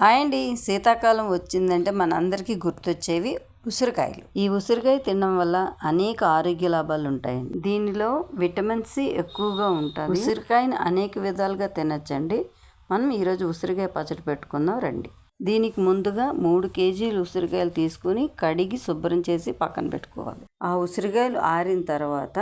Hi అండి, శీతాకాలం వచ్చిందంటే మనందరికీ గుర్తొచ్చేవి ఉసిరికాయలు. ఈ ఉసిరికాయ తినడం వల్ల అనేక ఆరోగ్య లాభాలు ఉంటాయండి. దీనిలో విటమిన్ సి ఎక్కువగా ఉంటుంది. ఉసిరికాయని అనేక విధాలుగా తినచ్చండి. మనం ఈరోజు ఉసిరికాయ పచ్చడి పెట్టుకుందాం రండి. దీనికి ముందుగా 3 కేజీలు ఉసిరికాయలు తీసుకుని కడిగి శుభ్రం చేసి పక్కన పెట్టుకోవాలి. ఆ ఉసిరికాయలు ఆరిన తర్వాత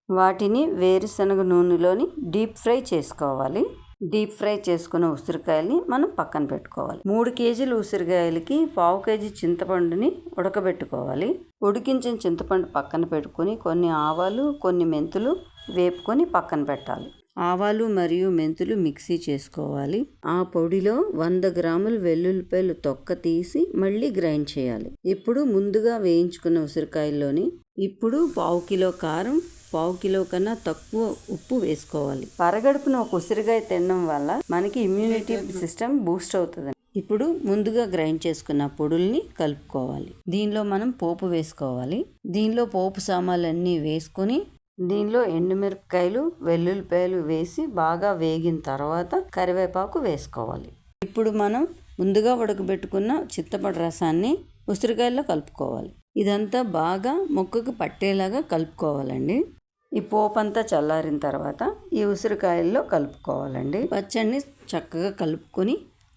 వాటిని వేరుశనగ నూనెలోని డీప్ ఫ్రై చేసుకోవాలి. డీప్ ఫ్రై చేసుకున్న ఉసిరికాయల్ని మనం పక్కన పెట్టుకోవాలి. 3 కేజీల ఉసిరికాయలకి 1/2 కేజీ చింతపండుని ఉడకబెట్టుకోవాలి. ఉడికించిన చింతపండు పక్కన పెట్టుకొని కొన్ని ఆవాలు, కొన్ని మెంతులు వేపుకొని పక్కన పెట్టాలి. ఆవాలు మరియు మెంతులు మిక్సీ చేసుకోవాలి. ఆ పొడిలో 100 గ్రాముల వెల్లుల్లిపాయలు తొక్క తీసి మళ్ళీ గ్రైండ్ చేయాలి. ఇప్పుడు ముందుగా వేయించుకున్న ఉసిరికాయల్లోని ఇప్పుడు 1/2 కిలో కారం, 1/2 కిలో కన్నా తక్కువ ఉప్పు వేసుకోవాలి. పరగడుపున ఒక ఉసిరికాయ తినడం వల్ల మనకి ఇమ్యూనిటీ సిస్టమ్ బూస్ట్ అవుతుంది. ఇప్పుడు ముందుగా గ్రైండ్ చేసుకున్న పొడుల్ని కలుపుకోవాలి. దీనిలో మనం పోపు వేసుకోవాలి. దీనిలో పోపు సామాన్లన్నీ వేసుకొని దీనిలో ఎండుమిరపకాయలు, వెల్లుల్లిపాయలు వేసి బాగా వేగిన తర్వాత కరివేపాకు వేసుకోవాలి. ఇప్పుడు మనం ముందుగా ఉడకబెట్టుకున్న చింతపండు రసాన్ని ఉసిరికాయల్లో కలుపుకోవాలి. ఇదంతా బాగా ముక్కకు పట్టేలాగా కలుపుకోవాలండి. ఈ పోపు అంతా చల్లారిన తర్వాత ఈ ఉసిరికాయల్లో కలుపుకోవాలండి. పచ్చడిని చక్కగా కలుపుకొని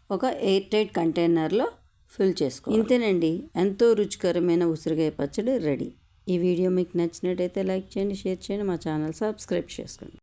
ఒక ఎయిర్ టైట్ కంటైనర్లో ఫిల్ చేసుకోవాలి. ఇంతేనండి, ఎంతో రుచికరమైన ఉసిరికాయ పచ్చడి రెడీ. ఈ వీడియో మీకు నచ్చినట్టయితే లైక్ చేయండి, షేర్ చేయండి, మా ఛానల్ సబ్స్క్రైబ్ చేసుకోండి.